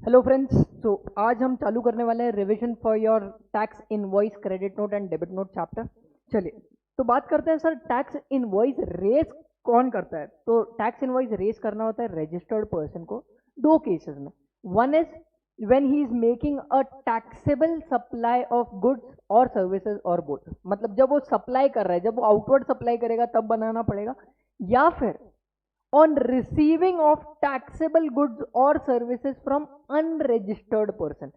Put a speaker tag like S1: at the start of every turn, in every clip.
S1: Hello friends. तो आज हम चालू करने वाले हैं revision for your tax invoice credit note and debit note chapter. चलिए तो बात करते हैं सर, टैक्स इनवॉइस रेज कौन करता है। तो टैक्स इनवॉइस रेज करना होता है रजिस्टर्ड पर्सन को दो केसेस में। One is when he is making a taxable supply of goods और सर्विसेज और बोथ, मतलब जब वो सप्लाई कर रहा है, जब वो आउटवर्ड सप्लाई करेगा तब बनाना पड़ेगा, या फिर on receiving of taxable goods or services from unregistered person।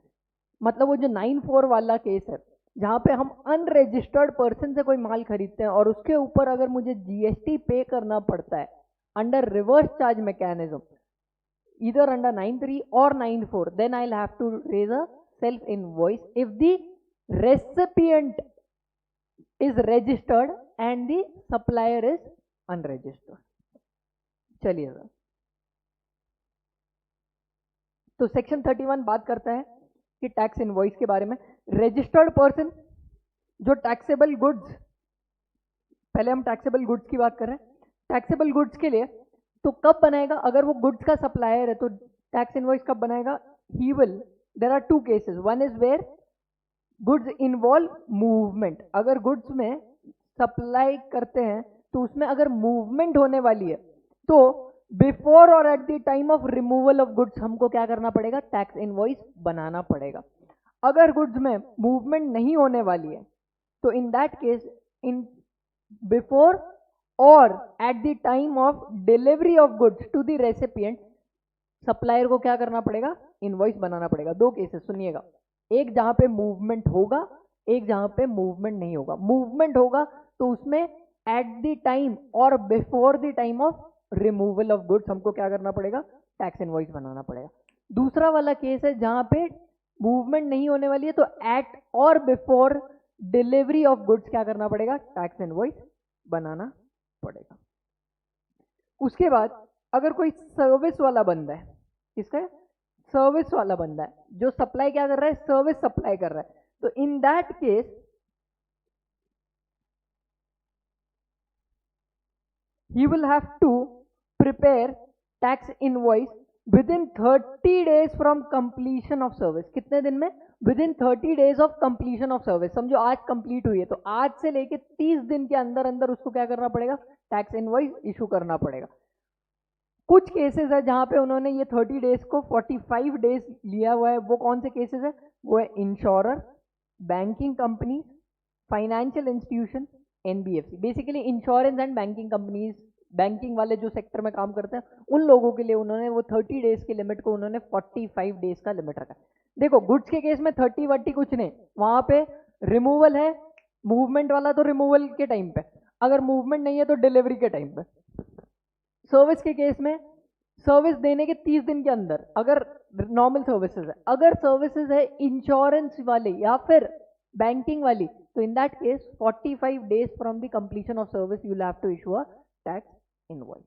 S1: मतलब वो जो 9(4) वाला केस है जहां पे हम अनरजिस्टर्ड पर्सन से कोई माल खरीदते हैं और उसके ऊपर अगर मुझे जीएसटी पे करना पड़ता है under reverse charge mechanism, either under 9(3) or 9(4), then I'll have to raise a self invoice if the recipient is registered and the supplier is unregistered। चलिए सर, तो सेक्शन 31 बात करता है कि टैक्स इनवॉइस के बारे में। रजिस्टर्ड पर्सन जो टैक्सेबल गुड्स, पहले हम टैक्सेबल गुड्स की बात कर रहे हैं। टैक्सेबल गुड्स के लिए तो कब बनाएगा, अगर वो गुड्स का सप्लायर है तो टैक्स इनवॉइस कब बनाएगा। He will, there are two cases, one is where goods involve movement. अगर गुड्स में सप्लाई करते हैं तो उसमें अगर मूवमेंट होने वाली है तो before or at the time of removal of goods हमको क्या करना पड़ेगा, टैक्स इनवॉइस बनाना पड़ेगा। अगर गुड्स में मूवमेंट नहीं होने वाली है तो in that case, in before or at the time of delivery of goods to the recipient, supplier को क्या करना पड़ेगा, इनवॉइस बनाना पड़ेगा। दो केसेस सुनिएगा, एक जहां पे मूवमेंट होगा, एक जहां पे मूवमेंट नहीं होगा। मूवमेंट होगा तो उसमें एट द टाइम और before the time of removal of goods हमको क्या करना पड़ेगा, टैक्स इनवॉइस बनाना पड़ेगा। दूसरा वाला केस है जहां पे मूवमेंट नहीं होने वाली है तो एट और बिफोर डिलीवरी ऑफ गुड्स क्या करना पड़ेगा, टैक्स इनवॉइस बनाना पड़ेगा। उसके बाद अगर कोई सर्विस वाला बंदा है, किसका है, सर्विस वाला बंदा है जो सप्लाई क्या कर रहा है, सर्विस सप्लाई कर रहा है, तो in that case he will have to prepare tax invoice within 30 days from completion of service। कितने दिन में, within 30 days of completion of service। समझो आज कंप्लीट हुई है तो आज से लेके 30 दिन के अंदर अंदर उसको क्या करना पड़ेगा, टैक्स इनवॉइस इशू करना पड़ेगा। कुछ केसेस है जहां पे उन्होंने ये 30 डेज को 45 डेज लिया हुआ है। वो कौन से केसेस है, वो है insurer, banking company, financial institution, NBFC. Basically insurance and banking companies, banking वाले जो सेक्टर में काम करते हैं उन लोगों के लिए उन्होंने वो 30 डेज के लिमिट को उन्होंने 45 डेज का लिमिट रखा है। देखो गुड्स के केस में 30 कुछ नहीं, वहां पे रिमूवल है, मूवमेंट वाला तो रिमूवल के टाइम पे, अगर मूवमेंट नहीं है तो डिलीवरी के टाइम पे। सर्विस के केस में सर्विस देने के 30 दिन के अंदर, अगर नॉर्मल सर्विसेज है, अगर सर्विसेज है इंश्योरेंस वाली या फिर बैंकिंग वाली, तो in that case 45 days from the completion of service you will have to issue a tax invoice.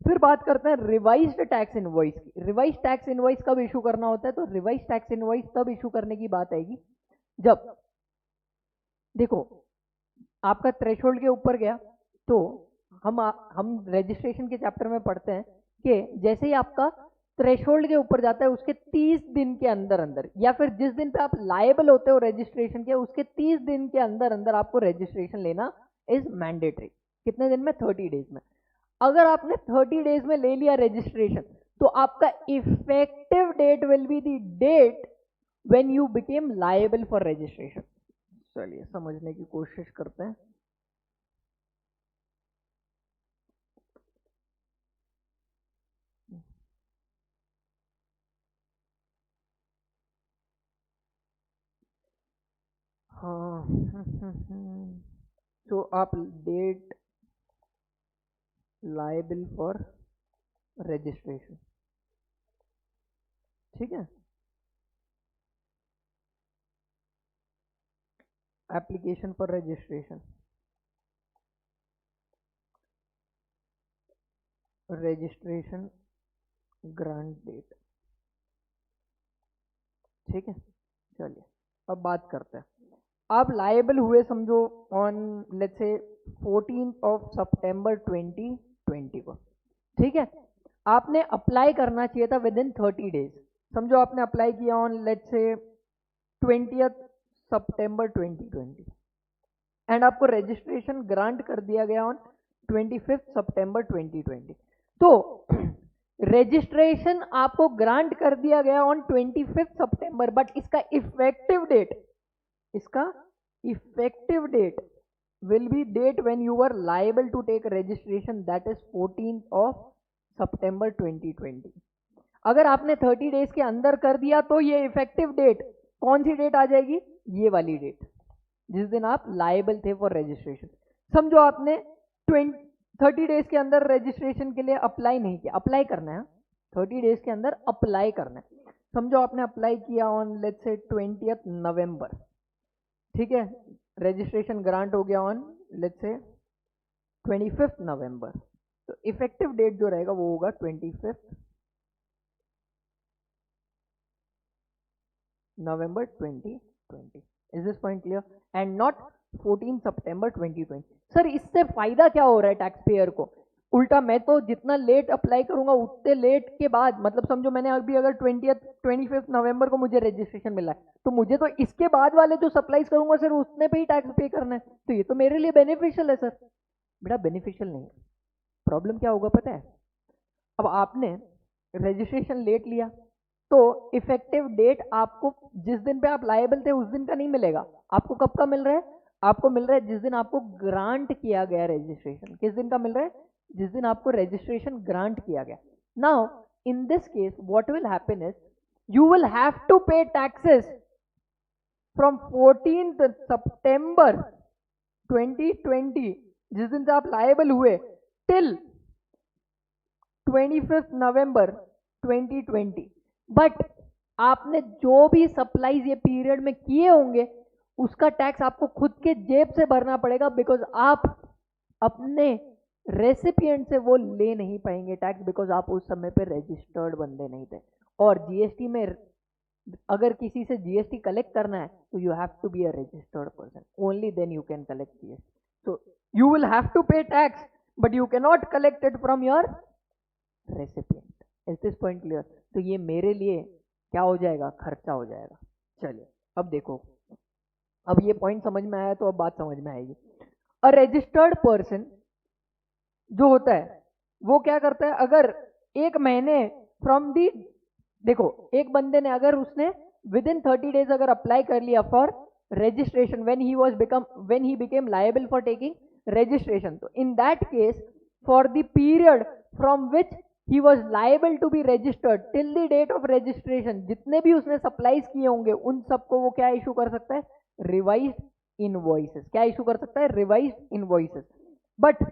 S1: फिर बात करते हैं रिवाइज्ड टैक्स इनवॉइस की। रिवाइज टैक्स इनवॉइस कब इशू करना होता है, तो रिवाइज टैक्स इनवॉइस तब इशू करने की बात आएगी जब, देखो आपका थ्रेशोल्ड के ऊपर गया तो हम रजिस्ट्रेशन के चैप्टर में पढ़ते हैं कि जैसे ही आपका थ्रेशोल्ड के ऊपर जाता है उसके 30 दिन के अंदर अंदर, या फिर जिस दिन पे आप लायबल होते हो रजिस्ट्रेशन के, उसके 30 दिन के अंदर अंदर आपको रजिस्ट्रेशन लेना इज मैंडेटरी। कितने दिन में, 30 डेज में। अगर आपने 30 डेज में ले लिया रजिस्ट्रेशन तो आपका effective date will be the date when you became liable for registration. चलिए समझने की कोशिश करते हैं। हाँ तो आप डेट लायबल फॉर रजिस्ट्रेशन, ठीक है। Application for registration, registration grant date, ठीक है। चलिए अब बात करते हैं, आप लायबल हुए समझो ऑन लेट्स से 14 September 2020 को, ठीक है। आपने अप्लाई करना चाहिए था विद इन 30 डेज। समझो आपने अप्लाई किया on let's say 20th September 2020 and आपको रजिस्ट्रेशन ग्रांट कर दिया गया ऑन 25th सितंबर 2020। तो रजिस्ट्रेशन आपको ग्रांट कर दिया गया ऑन 25th सितंबर, बट इसका effective date will be date when you were liable to take registration, that is 14th of September 2020। अगर आपने 30 डेज के अंदर कर दिया तो ये इफेक्टिव डेट कौन सी डेट आ जाएगी? ये वाली डेट जिस दिन आप लायबल थे फॉर रजिस्ट्रेशन। समझो आपने 30 डेज के अंदर रजिस्ट्रेशन के लिए अप्लाई नहीं किया, अप्लाई करना है 30 डेज के अंदर अप्लाई करना है। समझो आपने अप्लाई किया ऑन लेट्स से 20th नवंबर, ठीक है, रजिस्ट्रेशन ग्रांट हो गया ऑन लेट्स से 25th नवंबर, तो इफेक्टिव डेट जो रहेगा वो होगा 25th November 2020। Is this point clear? And not 14 September 2020। Sir इससे फायदा क्या हो रहा है टैक्स पेयर को? उल्टा मैं तो जितना लेट अप्लाई करूंगा उतने लेट के बाद, मतलब समझो मैंने अभी अगर 25th नवंबर को मुझे रजिस्ट्रेशन मिला है तो मुझे तो इसके बाद वाले जो सप्लाईज करूंगा सर उतने पे ही टैक्स पे करना है, तो ये तो मेरे लिए बेनिफिशियल है। सर बेटा बेनिफिशियल नहीं है। प्रॉब्लम क्या होगा पता है? अब आपने रजिस्ट्रेशन लेट लिया तो इफेक्टिव डेट आपको जिस दिन पे आप लायबल थे उस दिन का नहीं मिलेगा, आपको कब का मिल रहा है? आपको मिल रहा है जिस दिन आपको ग्रांट किया गया रजिस्ट्रेशन। किस दिन का मिल रहा है? जिस दिन आपको रजिस्ट्रेशन ग्रांट किया गया। Now in this case what will happen is you will have to pay taxes from 14th सितंबर 2020 जिस दिन से आप लायबल हुए टिल 25th नवंबर 2020। बट आपने जो भी सप्लाईज ये पीरियड में किए होंगे उसका टैक्स आपको खुद के जेब से भरना पड़ेगा, बिकॉज आप अपने रेसिपिएंट से वो ले नहीं पाएंगे टैक्स, बिकॉज आप उस समय पे रजिस्टर्ड बंदे नहीं थे। और जीएसटी में अगर किसी से जीएसटी कलेक्ट करना है तो you have to be a registered person, only then you can collect GST. So you will have to pay tax but you can not collect it from your recipient. Is this point clear? तो ये मेरे लिए क्या हो जाएगा? खर्चा हो जाएगा। चलिए अब देखो, अब ये पॉइंट समझ में आया तो अब बात समझ में आएगी। अ रजिस्टर्ड पर्सन जो होता है वो क्या करता है? अगर एक महीने फ्रॉम दी, देखो एक बंदे ने अगर उसने विद इन 30 डेज अगर अप्लाई कर लिया for registration when he became liable for taking registration, तो in that case for the period from which he was liable to be registered till the date of registration, जितने भी उसने supplies किए होंगे उन सबको वो क्या इशू कर सकता है? Revised invoices. क्या इशू कर सकता है? Revised invoices. बट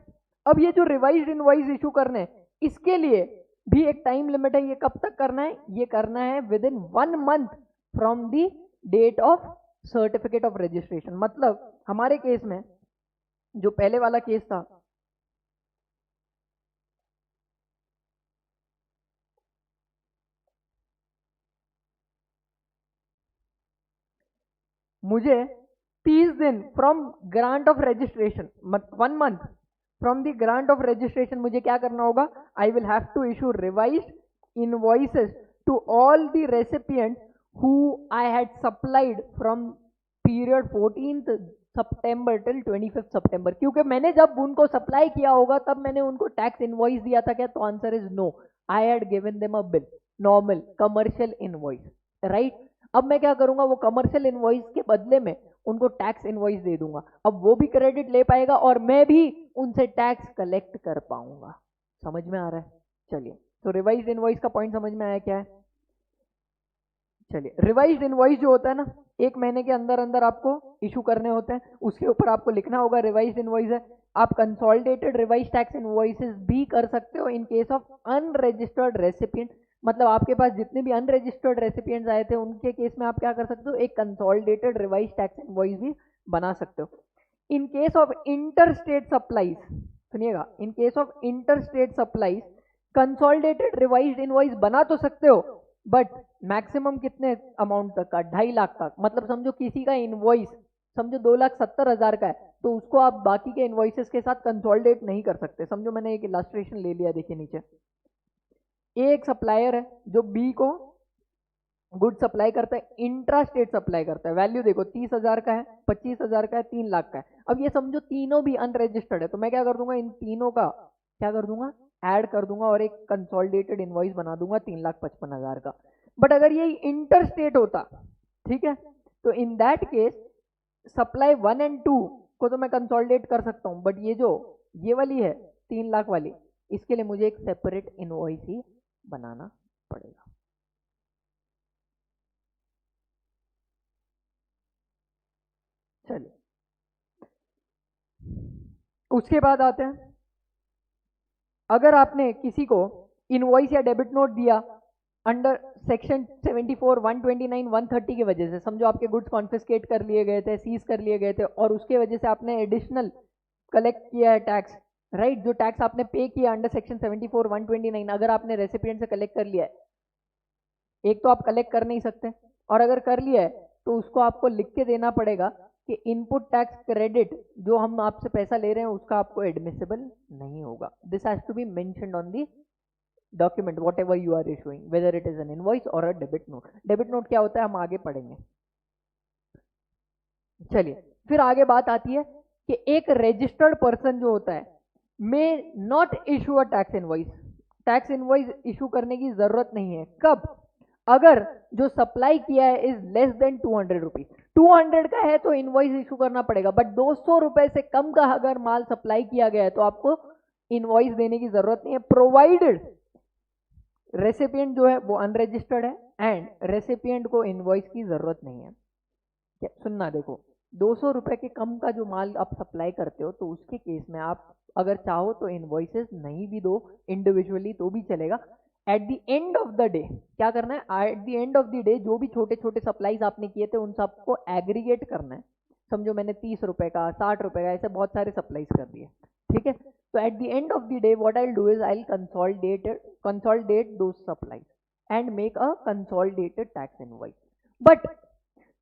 S1: अब ये जो रिवाइज्ड इनवॉइस इशू करने हैं इसके लिए भी एक टाइम लिमिट है। ये कब तक करना है? ये करना है within 1 month from the date of certificate of registration. मतलब हमारे केस में जो पहले वाला केस था, मुझे 30 दिन from grant of registration, 1 month from the grant of registration मुझे क्या करना होगा? I will have to issue revised invoices to all the recipient who I had supplied from period 14th सितंबर टिल 25th सितंबर। क्योंकि मैंने जब उनको सप्लाई किया होगा तब मैंने उनको टैक्स इनवॉइस दिया था क्या? तो answer is no, I had given them a bill, normal commercial invoice, right. अब मैं क्या करूंगा? वो कमर्शियल इनवॉइस के बदले में उनको टैक्स इनवॉइस दे दूंगा। अब वो भी क्रेडिट ले पाएगा और मैं भी उनसे टैक्स कलेक्ट कर पाऊंगा। समझ में आ रहा है? चलिए, तो रिवाइज्ड इनवॉइस का पॉइंट समझ में आया क्या है? चलिए, रिवाइज्ड इनवॉइस जो होता है ना, 1 महीने के अंदर अंदर आपको इशू करने होते हैं, उसके ऊपर आपको लिखना होगा रिवाइज्ड इनवॉइस है। आप कंसोलिडेटेड रिवाइज टैक्स इनवॉइसेस भी कर सकते हो in case of unregistered recipient. मतलब आपके पास जितने भी अनरजिस्टर्ड रेसिपिएंट्स आए थे उनके केस में आप क्या कर सकते हो? एक कंसोलिडेटेड रिवाइज टैक्स इनवॉइस भी बना सकते हो। In case of inter state supplies, सुनिएगा, in case of inter state supplies consolidated revised invoice बना तो सकते हो बट मैक्सिमम कितने अमाउंट तक का? 2.5 लाख तक। मतलब समझो किसी का इनवॉइस समझो 2,70,000 का है तो उसको आप बाकी के इनवॉइसेस के साथ कंसोलिडेट नहीं कर सकते। समझो मैंने एक इलस्ट्रेशन ले लिया, देखिए नीचे एक सप्लायर है जो बी को गुड सप्लाई करता है, इंट्रा स्टेट सप्लाई करता है। वैल्यू देखो 30,000 का है, 25,000 का है, 3 लाख का है। अब ये समझो तीनों भी अनरजिस्टर्ड है, तो मैं क्या कर दूंगा, इन तीनों का क्या कर दूंगा, ऐड कर दूंगा और एक कंसोलिडेटेड इनवॉइस बना दूंगा 3,55,000 का। बट अगर ये इंटर स्टेट होता, ठीक है, तो in that case supply 1 and 2 को तो मैं कंसोलिडेट कर सकता हूँ, बट ये वाली है 3 लाख वाली, इसके लिए मुझे एक सेपरेट इनवॉइस ही बनाना पड़ेगा। चलिए उसके बाद आते हैं, अगर आपने किसी को इनवॉइस या डेबिट नोट दिया अंडर सेक्शन 74, 129, 130 की वजह से, समझो आपके गुड्स कॉन्फिस्केट कर लिए गए थे, सीज कर लिए गए थे, और उसके वजह से आपने एडिशनल कलेक्ट किया है टैक्स, राइट, जो टैक्स आपने पे किया अंडर सेक्शन 74, 129, अगर आपने रेसिपिएंट से कलेक्ट कर लिया है, एक तो आप कलेक्ट कर नहीं सकते, और अगर कर लिया है तो उसको आपको लिख के देना पड़ेगा कि इनपुट टैक्स क्रेडिट जो हम आपसे पैसा ले रहे हैं उसका आपको एडमिसिबल नहीं होगा। This has to be mentioned on the document whatever you are issuing, whether it is an invoice or a debit note. Debit note क्या होता है हम आगे पढ़ेंगे। चलिए फिर आगे बात आती है कि एक रजिस्टर्ड पर्सन जो होता है may not issue a tax invoice. Tax invoice issue करने की जरूरत नहीं है, कब, अगर जो सप्लाई किया है इज लेस देन 200 रुपीज। 200 का है तो इनवॉइस इशू करना पड़ेगा, बट 200 रुपए से कम का अगर माल सप्लाई किया गया है तो आपको इनवॉइस देने की जरूरत नहीं है, प्रोवाइडेड रेसिपिएंट जो है वो अनरजिस्टर्ड है एंड रेसिपिएंट को इनवॉइस की जरूरत नहीं है। क्या सुनना, देखो 200 रुपए के कम का जो माल आप सप्लाई करते हो तो उसके केस में आप अगर चाहो तो इनवॉइसेस नहीं भी दो इंडिविजुअली तो भी चलेगा। At the end of the day क्या करना है, at the end of the day जो भी छोटे छोटे सप्लाईज आपने किए थे उन सबको एग्रीगेट करना है। समझो मैंने 30 रुपए का, 60 रुपए का, ऐसे बहुत सारे सप्लाईज कर दिए, ठीक है, तो at the end of the day what I will do is I will consolidate those supplies and make a consolidated tax invoice. But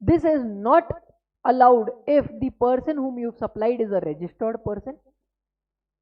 S1: this is not allowed if the person whom you supplied is a registered person।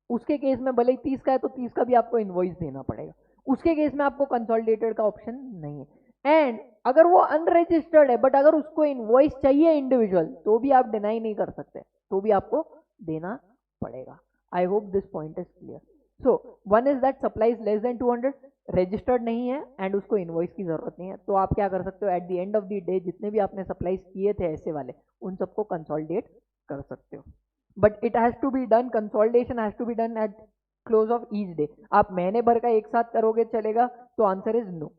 S1: उसके case में भले ही 30 का है तो 30 का भी आपको invoice देना पड़ेगा, उसके केस में आपको कंसोलिडेटेड का ऑप्शन नहीं है। एंड अगर वो अनरजिस्टर्ड है बट अगर उसको इनवॉइस चाहिए इंडिविजुअल तो भी आप डिनाई नहीं कर सकते, तो भी आपको देना पड़ेगा। I hope this point is clear. So one is that supply is less than 200, registered नहीं है एंड उसको इनवॉइस की जरूरत नहीं है, तो आप क्या कर सकते हो, at the end of the day जितने भी आपने सप्लाईज किए थे ऐसे वाले उन सबको कंसोलिडेट कर सकते हो। But it has to be done, consolidation has to be done at close of each day. आप महीने भर का एक साथ करोगे चलेगा, तो आंसर इज नो।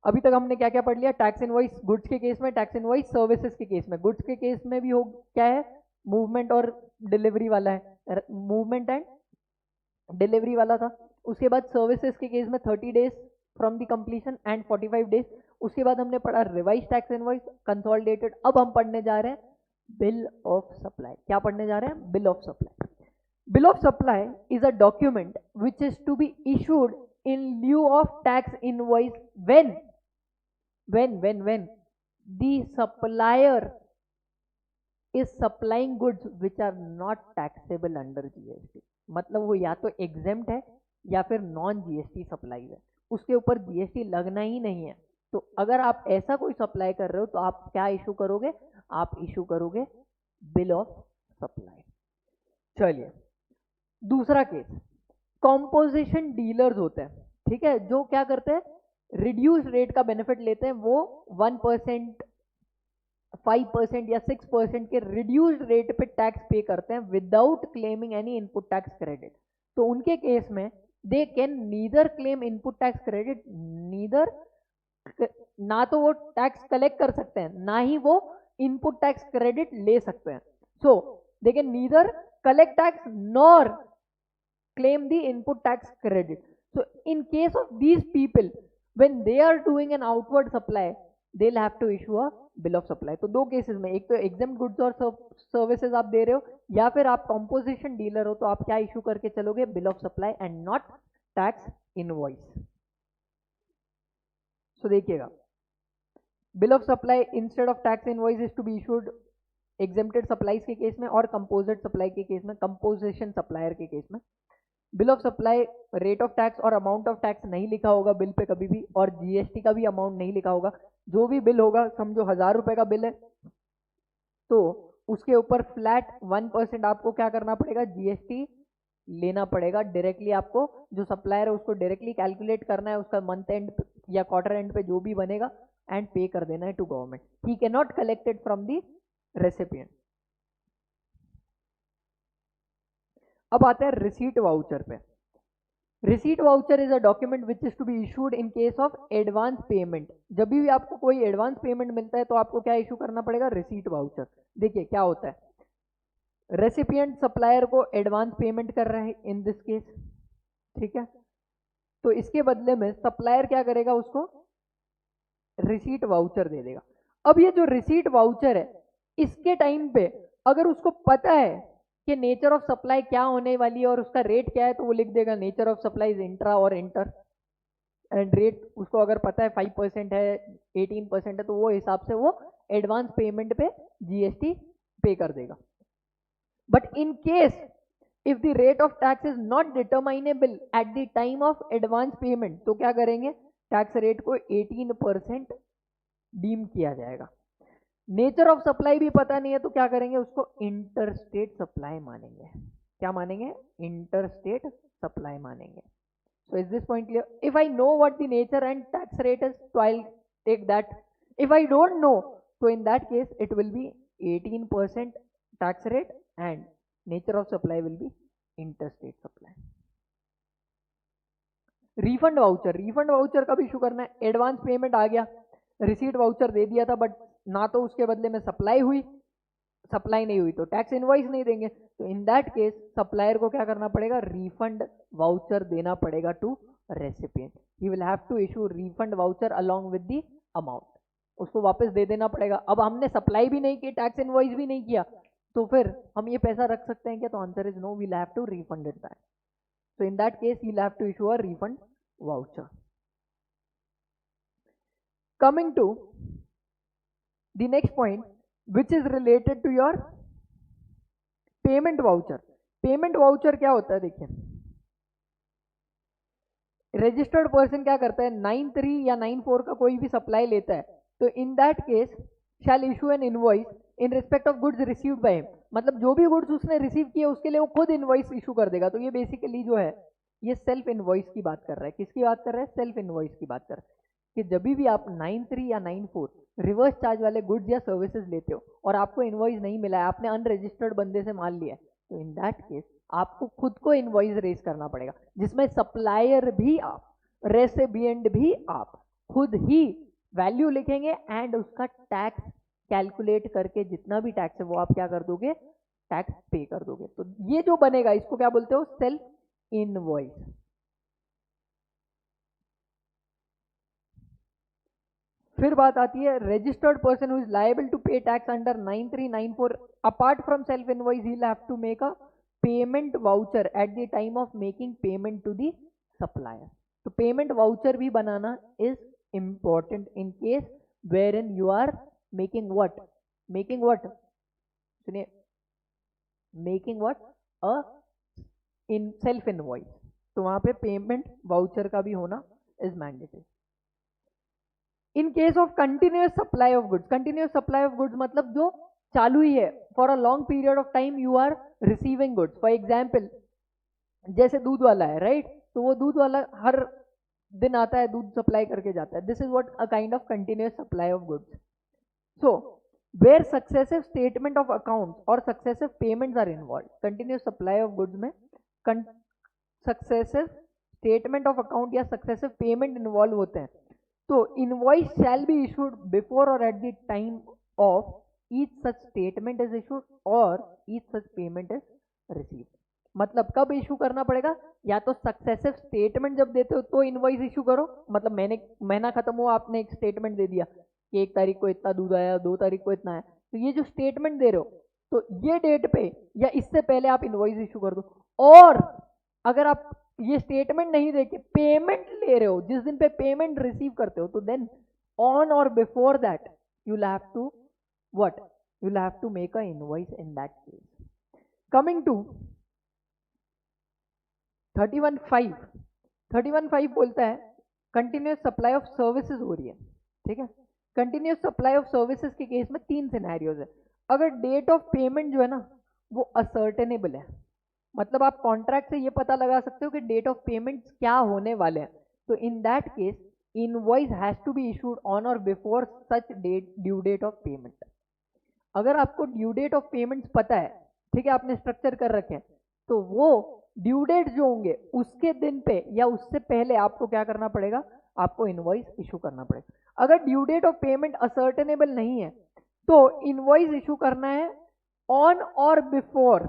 S1: अभी तक हमने क्या क्या पढ़ लिया, टैक्स इनवॉइस गुड्स के केस में, टैक्स इनवॉइस सर्विसेज के केस में। गुड्स के केस में भी हो क्या है, मूवमेंट और डिलीवरी वाला है, मूवमेंट एंड डिलीवरी वाला था। उसके बाद सर्विसेज के केस में 30 days from the completion and 45 days. उसके बाद हमने पढ़ा रिवाइज टैक्स इनवॉइस, कंसोलिडेटेड। अब हम पढ़ने जा रहे हैं बिल ऑफ सप्लाई। क्या पढ़ने जा रहे हैं, bill of supply. Bill of supply is a document which is to be issued in lieu of tax invoice when the supplier is supplying goods which are not taxable under GST। मतलब वो या तो exempt है या फिर non GST supply है, उसके ऊपर GST लगना ही नहीं है। तो अगर आप ऐसा कोई सप्लाई कर रहे हो तो आप क्या इशू करोगे, आप इशू करोगे बिल ऑफ सप्लाई। चलिए दूसरा केस, कॉम्पोजिशन डीलर्स होते हैं, ठीक है, जो क्या करते हैं, रिड्यूस रेट का बेनिफिट लेते हैं। वो 1%, 5% या 6% के रिड्यूस्ड रेट पे टैक्स पे करते हैं without claiming any input tax credit. तो उनके केस में दे can neither claim input tax credit, neither, ना तो वो टैक्स कलेक्ट कर सकते हैं ना ही वो इनपुट टैक्स क्रेडिट ले सकते हैं। So they can neither collect tax nor claim the input tax credit। So in case of these people, when they are doing an outward supply, they'll have to issue a bill of supply। तो दो cases में, एक तो exempt goods और services आप दे रहे हो, या फिर आप कंपोजिशन डीलर हो तो आप क्या इशू करके चलोगे, bill of supply and not tax invoice. So देखिएगा, bill of supply instead of tax invoice is to be issued exempted supplies के केस में और कंपोजिट सप्लाई के केस में, कंपोजिशन सप्लायर के केस में। Bill of supply rate of tax और amount of tax नहीं लिखा होगा बिल पे कभी भी, और जीएसटी का भी अमाउंट नहीं लिखा होगा। जो भी बिल होगा, समझो 1000 रुपए का बिल है, तो उसके ऊपर फ्लैट 1% आपको क्या करना पड़ेगा, जीएसटी लेना पड़ेगा डायरेक्टली। आपको जो सप्लायर है उसको डायरेक्टली कैलकुलेट करना है, उसका मंथ एंड या क्वार्टर एंड पे जो भी बनेगा एंड पे कर देना है to government. He can not collected from the recipient. अब आता है रिसीट वाउचर पे। Receipt voucher is a document which is to be issued in case of advance payment. जब भी आपको कोई एडवांस पेमेंट मिलता है तो आपको क्या इशू करना पड़ेगा, रिसीट वाउचर। देखिए क्या होता है, रेसिपिएंट सप्लायर को एडवांस पेमेंट कर रहा है इन दिस केस, ठीक है, तो इसके बदले में सप्लायर क्या करेगा, उसको रिसीट वाउचर दे देगा। अब ये जो रिसीट वाउचर है, इसके टाइम पे अगर उसको पता है कि नेचर ऑफ सप्लाई क्या होने वाली है और उसका रेट क्या है, तो वो लिख देगा nature of supply is intra और इंटर, एंड रेट उसको अगर पता है 5% है 18% है, तो वो हिसाब से वो एडवांस पेमेंट पे जीएसटी पे कर देगा। But in case if the rate of tax is not determinable at the time of advance payment, तो क्या करेंगे, टैक्स रेट को 18% डीम किया जाएगा। नेचर ऑफ सप्लाई भी पता नहीं है तो क्या करेंगे, उसको इंटरस्टेट सप्लाई मानेंगे। क्या मानेंगे, इंटरस्टेट सप्लाई मानेंगे। So is this point clear? If I know what the nature and tax rate is, so I'll take that. If I don't know, so in that case it will be 18% tax rate and nature of supply will be interstate supply. Refund voucher, refund voucher कब issue करना है, advance payment आ गया, receipt voucher दे दिया था but ना तो उसके बदले में सप्लाई हुई, सप्लाई नहीं हुई तो टैक्स इनवॉइस नहीं देंगे, तो इन दैट केस सप्लायर को क्या करना पड़ेगा, रिफंड वाउचर देना पड़ेगा to recipient. He will have to issue refund voucher along with the amount, उसको वापस दे देना पड़ेगा। अब हमने सप्लाई भी नहीं की, टैक्स इनवॉइस भी नहीं किया, तो फिर हम ये पैसा रख सकते हैं क्या, तो answer is no, we will have to refund it back. So in that case, you'll have to issue a refund voucher. Coming to the next point, which is related to your payment voucher. Payment voucher क्या होता है, देखिए registered person क्या करता है, 9(3) या 9(4) का कोई भी सप्लाई लेता है, तो in that case shall issue an invoice in respect of goods received by him. मतलब जो भी गुड्स उसने रिसीव किए उसके लिए वो खुद इनवॉइस इशू कर देगा। तो ये बेसिकली जो है ये सेल्फ इनवॉइस की बात कर रहा है। किसकी बात कर रहा है, सेल्फ इनवॉइस की बात कर रहा है कि जब भी आप 9(3) या 9(4) रिवर्स चार्ज वाले गुड्स या सर्विसेज लेते हो और आपको इनवॉइस नहीं मिला है, आपने अनरजिस्टर्ड बंदे से माल लिया है, तो इन दैट केस आपको खुद को इनवॉइस रेज करना पड़ेगा, जिसमें सप्लायर भी आप, रेसिपिएंट भी आप, खुद ही वैल्यू लिखेंगे एंड उसका टैक्स कैलकुलेट करके जितना भी टैक्स है वो आप क्या कर दोगे, टैक्स पे कर दोगे। तो ये जो बनेगा इसको क्या बोलते हो, सेल्फ इनवॉइस। फिर बात आती है registered person who is liable to pay tax under 9(3), 9(4 apart from self invoice he will have to make a payment voucher at the time of making payment to the supplier. तो payment voucher भी बनाना is important in case wherein you are making what, making what, सुनिए, making what, a in self invoice. तो वहां पे payment voucher का भी होना is mandatory. In case of continuous supply of goods, continuous supply of goods मतलब जो चालू ही है, for a long period of time you are receiving goods. For example जैसे दूध वाला है, राइट, तो वो दूध वाला हर दिन आता है, दूध सप्लाई करके जाता है, this is what a kind of continuous supply of goods. So where successive statement of account or successive payments are involve, continuous supply of goods में सक्सेसिव स्टेटमेंट ऑफ अकाउंट या सक्सेसिव पेमेंट इन्वॉल्व होते हैं। तो invoice shall be issued before or at the time of each such statement is issued or each such payment is received. मतलब कब issue करना पड़ेगा, या तो सक्सेसिव स्टेटमेंट जब देते हो तो इनवॉइस इशू करो, मतलब महीना खत्म हुआ आपने एक स्टेटमेंट दे दिया कि 1 तारीख को इतना दूध आया, 2 तारीख को इतना आया, तो ये जो स्टेटमेंट दे रहे हो तो ये डेट पे या इससे पहले आप इनवॉइस इशू कर दो। और अगर आप ये स्टेटमेंट नहीं देके पेमेंट ले रहे हो, जिस दिन पे पेमेंट रिसीव करते हो, तो then on or before that you will have to what, you will have to make a invoice in that case. Coming to 31.5 बोलता है कंटिन्यूस सप्लाई ऑफ सर्विसेज हो रही है, ठीक है। कंटिन्यूस सप्लाई ऑफ सर्विसेज के केस में 3 scenarios है। अगर डेट ऑफ पेमेंट जो है ना वो असर्टेनेबल है, मतलब आप कॉन्ट्रैक्ट से ये पता लगा सकते हो कि डेट ऑफ पेमेंट क्या होने वाले हैं, तो in that case invoice has to be issued on or before such date due date of payment. अगर आपको ड्यू डेट ऑफ पेमेंट्स पता है, ठीक है, आपने स्ट्रक्चर कर रखे हैं, तो वो ड्यू डेट जो होंगे उसके दिन पे या उससे पहले आपको क्या करना पड़ेगा, आपको इनवॉइस इशू करना पड़ेगा। अगर due date of payment ascertainable नहीं है तो इनवॉइस इशू करना है on or before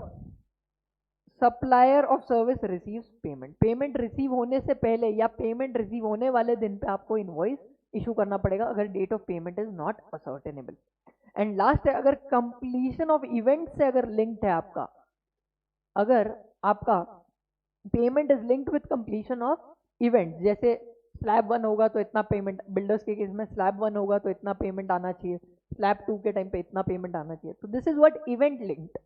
S1: supplier of service receives payment. Payment receive होने से पहले या पेमेंट रिसीव होने वाले दिन पे आपको इनवॉइस इशू करना पड़ेगा अगर date of payment is not ascertainable. And last है, अगर कंप्लीशन ऑफ इवेंट से अगर लिंक्ड है आपका, अगर आपका payment is linked with completion of event, जैसे स्लैब 1 होगा तो इतना पेमेंट, बिल्डर्स के केस में स्लैब 1 होगा तो इतना पेमेंट आना चाहिए, स्लैब 2 के टाइम पे इतना पेमेंट आना चाहिए, तो this is what event linked.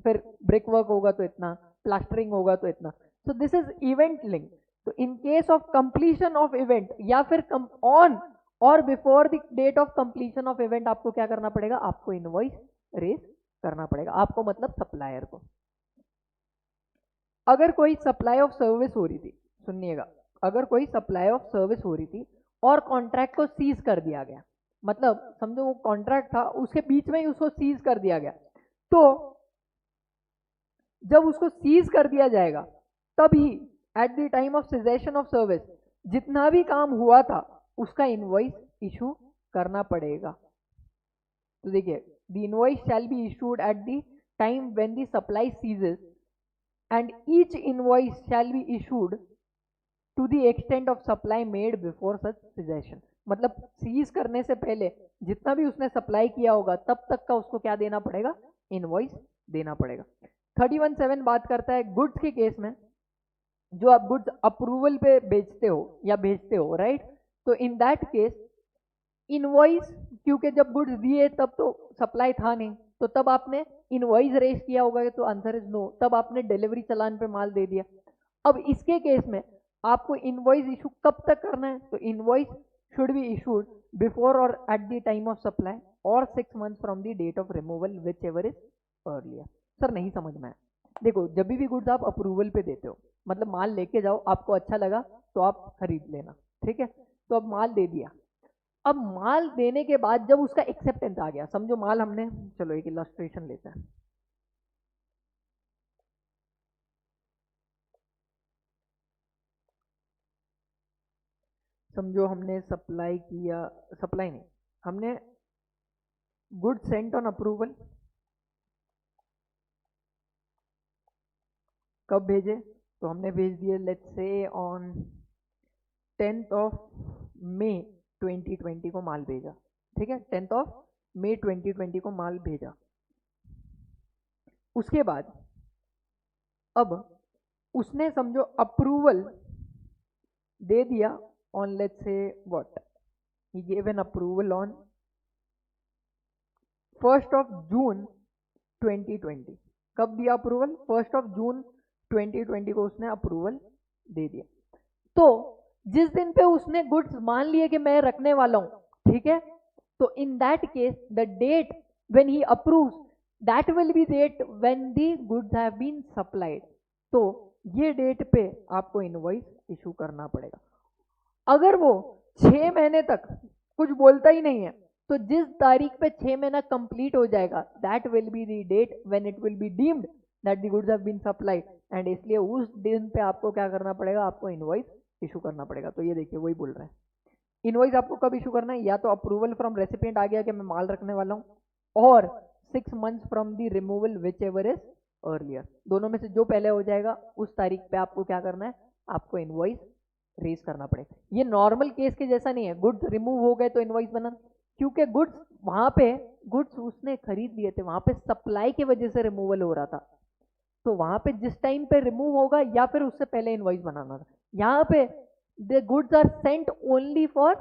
S1: फिर ब्रिक वर्क होगा तो इतना, प्लास्टरिंग होगा तो इतना, so this is event linked. तो in case of completion of event या फिर on or before the date of completion of event आपको क्या करना पड़ेगा, आपको इनवॉइस रेज करना पड़ेगा। आपको मतलब सप्लायर को। अगर कोई सप्लाई ऑफ सर्विस हो रही थी, सुनिएगा, अगर कोई सप्लाई ऑफ सर्विस हो रही थी और कॉन्ट्रैक्ट को सीज कर दिया गया, मतलब समझो वो कॉन्ट्रैक्ट था उसके बीच में ही उसको सीज कर दिया गया, तो जब उसको सीज कर दिया जाएगा तभी eight the time of cessation of service जितना भी काम हुआ था उसका इनवॉइस इशू करना पड़ेगा। तो देखिए, the invoice shall be issued at the time when the supply ceases and each invoice shall be issued to the extent of supply made before such cessation. मतलब सीज करने से पहले जितना भी उसने सप्लाई किया होगा तब तक का उसको क्या देना पड़ेगा, इनवॉइस देना पड़ेगा। 31.7 बात करता है गुड्स के केस में, जो आप गुड्स अप्रूवल पे बेचते हो या भेजते हो, राइट, तो इन दैट केस इनवॉइस, क्योंकि जब गुड्स दिए तब तो सप्लाई था नहीं, तो तब आपने इनवॉइस रेज किया होगा, तो आंसर इज नो, तब आपने डिलीवरी चालान पे माल दे दिया। अब इसके केस में आपको इनवॉइस इशू कब तक करना है, तो invoice should be issued before or at the time of supply or 6 months from the date of removal whichever is earlier. Sir नहीं समझ में आया, देखो जब भी गुड्स आप अप्रूवल पे देते हो, मतलब माल लेके जाओ, आपको अच्छा लगा तो आप खरीद लेना, ठीक है, तो अब माल दे दिया। अब माल देने के बाद जब उसका एक्सेप्टेंस आ गया, समझो माल हमने, चलो एक इलस्ट्रेशन लेते हैं, समझो हमने सप्लाई किया, सप्लाई नहीं, हमने गुड सेंट ऑन अप्रूवल, कब भेजे, तो हमने भेज दिए let's say on 10th of May 2020 को माल भेजा, ठीक है, 10th of May 2020 को माल भेजा। उसके बाद अब उसने समझो अप्रूवल दे दिया on let's say what, he gave an approval on 1st of June 2020। कब दिया अप्रूवल, 1st of June 2020 को उसने अप्रूवल दे दिया। तो जिस दिन पे उसने गुड्स मान लिए कि मैं रखने वाला हूं, ठीक है, तो in that case the date when he approves that will be date when the goods have been supplied. तो ये डेट पे आपको इनवॉइस इशू करना पड़ेगा। अगर वो 6 महीने तक कुछ बोलता ही नहीं है, तो जिस तारीख पे 6 महीना कंप्लीट हो जाएगा that will be the date when it will be deemed that the goods have been supplied, and इसलिए उस दिन पे आपको क्या करना पड़ेगा, आपको इनवॉइस इशू करना पड़ेगा। तो ये देखिए वही बोल रहे हैं, इनवॉइस आपको कब इशू करना है, या तो अप्रूवल फ्रॉम रेसिपिएंट आ गया कि मैं माल रखने वाला हूं, और 6 months from the removal whichever is earlier, दोनों में से जो पहले हो जाएगा उस तारीख पे आपको क्या करना है, आपको इनवॉइस रेज करना पड़ेगा। ये नॉर्मल केस के जैसा नहीं है गुड्स रिमूव हो गए तो इनवॉइस बना, क्योंकि गुड्स वहां पे गुड्स उसने खरीद लिए थे, वहां पे सप्लाई की वजह से रिमूवल हो रहा था, तो वहां पे जिस टाइम पे रिमूव होगा या फिर उससे पहले इनवॉइस बनाना था। यहाँ पे the goods are sent only for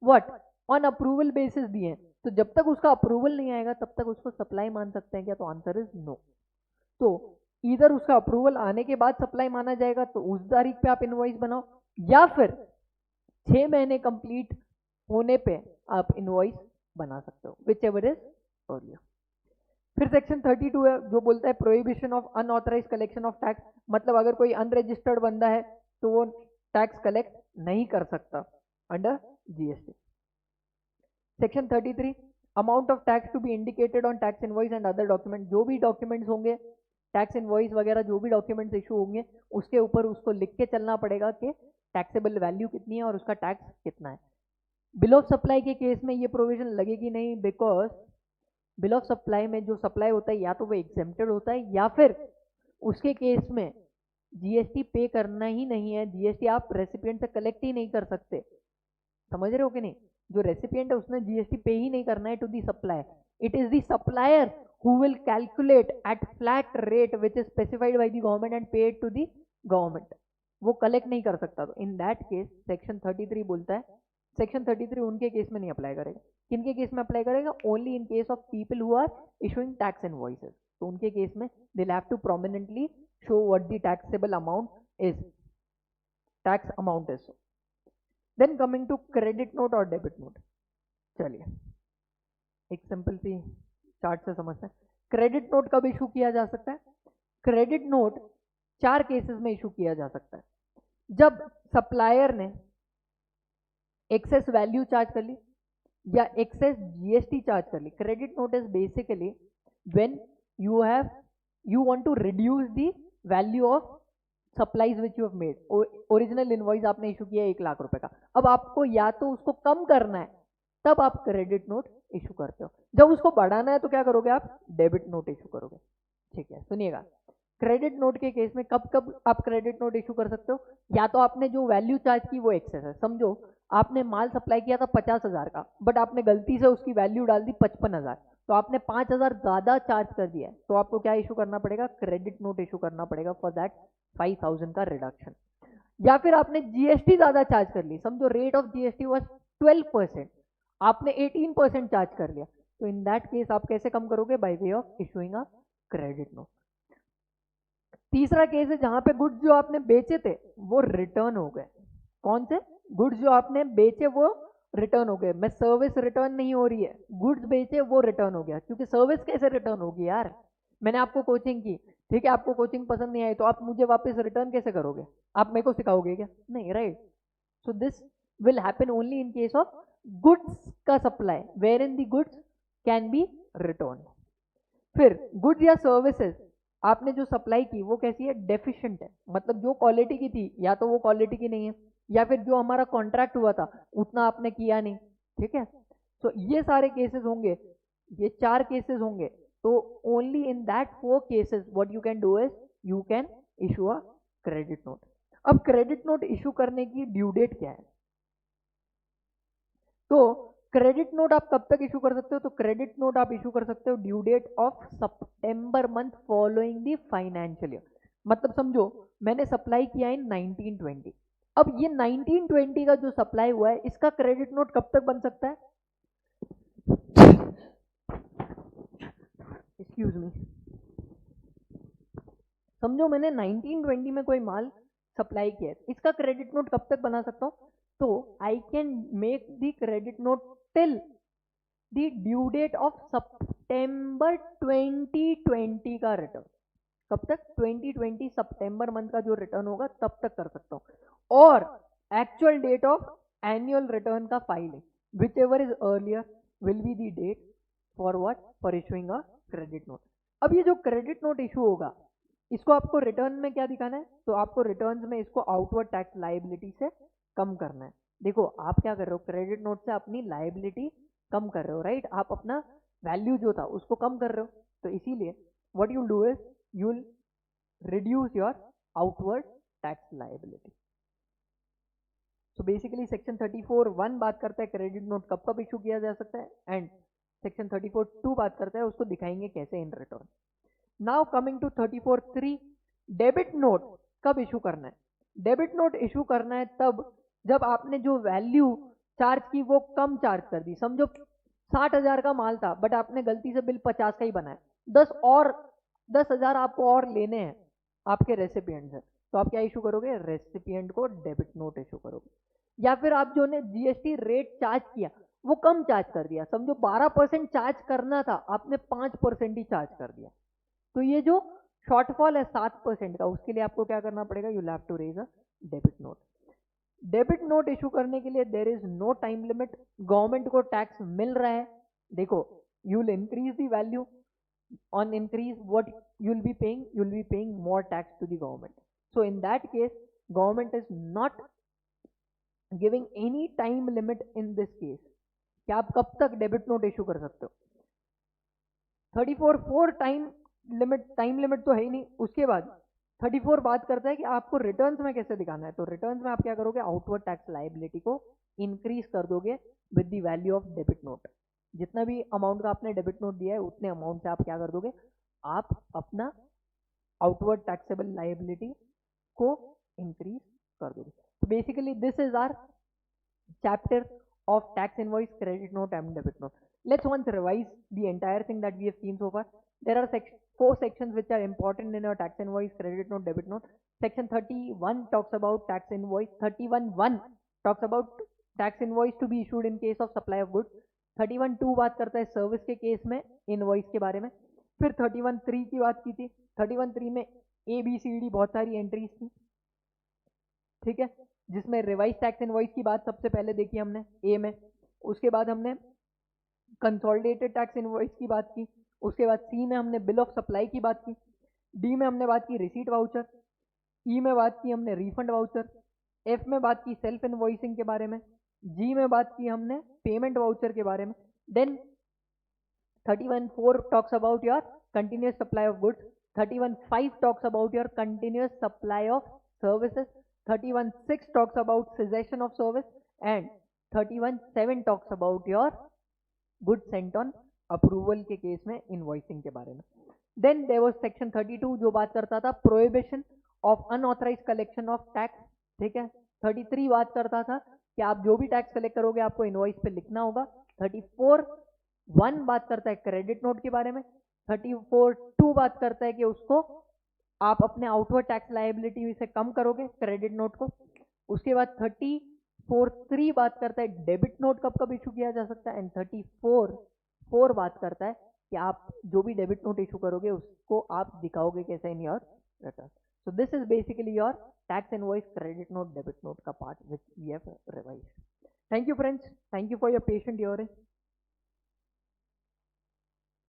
S1: what, on approval basis दिए हैं, तो जब तक उसका अप्रूवल नहीं आएगा तब तक उसको सप्लाई मान सकते हैं क्या, तो आंसर इज नो। तो इधर उसका अप्रूवल आने के बाद सप्लाई माना जाएगा तो उस तारीख पे आप इनवॉइस बनाओ, या फिर 6 महीने कंप्लीट होने पे आप इनवॉइस बना सकते हो, विच एवर इज अर्लियर। फिर सेक्शन 32 है जो बोलता है prohibition of unauthorised collection of tax, मतलब अगर कोई अनरजिस्टर्ड बंदा है तो वो टैक्स कलेक्ट नहीं कर सकता under GST. Section 33 amount of tax to be indicated on tax invoice and other document, जो भी डॉक्यूमेंट्स होंगे टैक्स इनवॉइस वगैरह जो भी डॉक्यूमेंट्स इशू होंगे उसके ऊपर उसको लिख के चलना पड़ेगा कि टैक्सेबल वैल्यू कितनी है और उसका टैक्स कितना है। बिल ऑफ सप्लाई के केस में ये प्रोविजन लगेगी नहीं, बिकॉज बिल ऑफ सप्लाई में जो सप्लाई होता है या तो वो एग्जेम्प्टेड होता है या फिर उसके केस में जीएसटी पे करना ही नहीं है, जीएसटी आप रेसिपिएंट से कलेक्ट ही नहीं कर सकते। समझ रहे हो कि नहीं? जो रेसिपिएंट है उसने जीएसटी पे ही नहीं करना है to the supplier, it is the supplier who will calculate at flat rate which is specified by the government and pay it to the government, वो कलेक्ट नहीं कर सकता। तो इन दैट केस सेक्शन 33 बोलता है, सेक्शन 33 उनके case में नहीं अप्लाई करेगा। किनके केस में अप्लाई करेगा? Only in case of people who are issuing tax invoices, तो उनके केस में they have to prominently show what the taxable amount is, tax amount is. Then coming to credit note और debit note, चलिए एक simple सी chart से समझते हैं। Credit note कब इशू किया जा सकता है? क्रेडिट नोट 4 केसेस में इशू किया जा सकता है। जब सप्लायर ने एक्सेस वैल्यू चार्ज कर ली या एक्सेस जीएसटी चार्ज कर ली। Credit note is basically when you want to reduce the value of supplies which you have made। Original invoice आपने इशू किया 1 लाख रुपए का, अब आपको या तो उसको कम करना है तब आप क्रेडिट नोट इशू करते हो, जब उसको बढ़ाना है तो क्या करोगे? आप डेबिट नोट इशू करोगे। ठीक है, सुनिएगा, क्रेडिट नोट के केस में कब कब आप क्रेडिट नोट इशू कर सकते हो? या तो आपने जो वैल्यू चार्ज की वो एक्सेस है, समझो आपने माल सप्लाई किया था 50,000 का, बट आपने गलती से उसकी वैल्यू डाल दी 55,000, तो आपने 5,000 ज्यादा चार्ज कर दिया है, तो आपको क्या इशू करना पड़ेगा? क्रेडिट नोट इशू करना पड़ेगा फॉर दैट 5,000 का रिडक्शन। या फिर आपने जीएसटी ज्यादा चार्ज कर ली, समझो रेट ऑफ जीएसटी वाज 12%, आपने 18% चार्ज कर लिया, तो इन दैट केस आप कैसे कम करोगे? By way of issuing a credit note. तीसरा केस है जहां पे गुड्स जो आपने बेचे थे वो रिटर्न हो गए। कौन से गुड्स? जो आपने बेचे वो रिटर्न हो गए। मैं सर्विस रिटर्न नहीं हो रही है, गुड्स बेचे वो रिटर्न हो गया, क्योंकि सर्विस कैसे रिटर्न होगी यार? मैंने आपको कोचिंग की, ठीक है, आपको कोचिंग पसंद नहीं आई तो आप मुझे वापस रिटर्न कैसे करोगे? आप मेरे को सिखाओगे क्या? नहीं, right. So this will happen only in case of goods का supply wherein the goods can be return. फिर गुड्स या सर्विसेज आपने जो सप्लाई की वो कैसी है? डेफिशिएंट है, मतलब जो क्वालिटी की थी या तो वो क्वालिटी की नहीं है, या फिर जो हमारा कॉन्ट्रैक्ट हुआ था उतना आपने किया नहीं। ठीक है, तो ये सारे केसेस होंगे, ये 4 केसेस होंगे, तो only in that 4 cases what you can do is you can issue a credit note. अब क्रेडिट नोट इशू करने की ड्यू डेट क्या है? तो क्रेडिट नोट आप कब तक इशू कर सकते हो? तो क्रेडिट नोट आप इशू कर सकते हो ड्यू डेट ऑफ सितंबर month following the financial year. मतलब समझो मैंने सप्लाई किया इन 1920, अब ये 1920 का जो सप्लाई हुआ है इसका क्रेडिट नोट कब तक बन सकता है? एक्सक्यूज मी, समझो मैंने 1920 में कोई माल सप्लाई किया है, इसका क्रेडिट नोट कब तक बना सकता हूं? तो I can make the credit note till the due date of सितंबर 2020 का रिटर्न। कब तक? 2020 सितंबर मंथ का जो रिटर्न होगा तब तक कर सकता हूं। और actual date of annual return का filing whichever is earlier will be the date for what? For issuing a credit note. अब ये जो क्रेडिट नोट इशू होगा इसको आपको रिटर्न में क्या दिखाना है? तो आपको रिटर्न में इसको आउटवर्ड टैक्स लायबिलिटी से कम करना है। देखो आप क्या कर रहे हो, क्रेडिट नोट से अपनी लायबिलिटी कम कर रहे हो, राइट? आप अपना वैल्यू जो था उसको कम कर रहे हो, तो इसीलिए what you do is you will reduce your outward tax liability. So basically section 34(1) बात करता है क्रेडिट नोट कब कब इशू किया जा सकता है, एंड सेक्शन 34(2) बात करता है उसको दिखाएंगे कैसे in return. Now coming to 34(3), debit note कब इशू करना है? डेबिट नोट इशू करना है तब जब आपने जो वैल्यू चार्ज की वो कम चार्ज कर दी। समझो 60,000 का माल था बट आपने गलती से बिल 50 का ही बनाया, 10 और 10,000 आपको और लेने हैं आपके रेसिपिएंट से, तो आप क्या इशू करोगे, रेसिपिएंट को डेबिट नोट इशू करोगे। या फिर आप जो ने जीएसटी रेट चार्ज किया वो कम चार्ज कर दिया, समझो 12% चार्ज करना था, आपने 5% ही चार्ज कर दिया, तो ये जो शॉर्टफॉल है 7% का, उसके लिए आपको क्या करना पड़ेगा, you have to raise a debit note. Debit note issue करने के लिए there is no time limit, government को टैक्स मिल रहा है, देखो you will increase the value, on increase what you'll be paying more tax to the government. So in that case government is not giving any time limit in this case कि आप कब तक debit note issue कर सकते हो। 34 time limit तो है ही नहीं। उसके बाद 34 बात करता है कि आपको रिटर्न्स में कैसे दिखाना है, तो रिटर्न्स में आप क्या करोगे, आउटवर्ड टैक्स लायबिलिटी को इंक्रीज कर दोगे with the value of debit note. जितना भी अमाउंट का आपने डेबिट नोट दिया है उतने अमाउंट से आप क्या कर दोगे, आप अपना आउटवर्ड टैक्सेबल लायबिलिटी को इंक्रीज कर दोगे। तो basically this is our chapter of tax invoice, credit note and debit note. Let's once revise the entire thing that we have seen so far. There are 4 sections which are important in your tax invoice, credit note, debit note. Section 31 talks about tax invoice. 31(1) talks about tax invoice to be issued in case of supply of goods. 31(2) बात करता है service के case में invoice के बारे में। फिर 31(3) की बात की थी। 31(3) में ABCD बहुत सारी एंट्रीज थी, ठीक है, जिसमें रिवाइज टैक्स इनवॉइस की बात सबसे पहले देखी हमने ए में। उसके बाद हमने कंसोलिडेटेड टैक्स इनवॉइस की बात की। उसके बाद सी में हमने बिल ऑफ सप्लाई की बात की। डी में हमने बात की रिसीट वाउचर। ई में बात की हमने रिफंड वाउचर। एफ में बात की सेल्फ इनवॉइसिंग के बारे में। जी में बात की हमने पेमेंट वाउचर के बारे में। Then 31(4) talks about your continuous supply of goods. 31(5) talks about your continuous supply of services. 31(6) talks about cessation of service and 31(7) talks about your goods sent on approval के केस में invoicing के बारे में। Then there was section 32 जो बात करता था prohibition of unauthorized collection of tax, ठीक है। 33 बात करता था कि आप जो भी टैक्स कलेक्ट करोगे आपको इनवॉइस पे लिखना होगा। 34(1) बात करता है क्रेडिट नोट के बारे में। 34(2) बात करता है कि उसको आप अपने आउटवर्ड टैक्स लायबिलिटी से कम करोगे क्रेडिट नोट को। उसके बाद 34(3) बात करता है डेबिट नोट कब कब इशू किया जा सकता है, एंड 34(4) बात करता है कि आप जो भी डेबिट नोट इशू करोगे उसको आप दिखाओगे कैसे in your return. So this is basically your tax invoice, credit note, debit note का part which we have revised. Thank you friends, thank you for your patient hearing.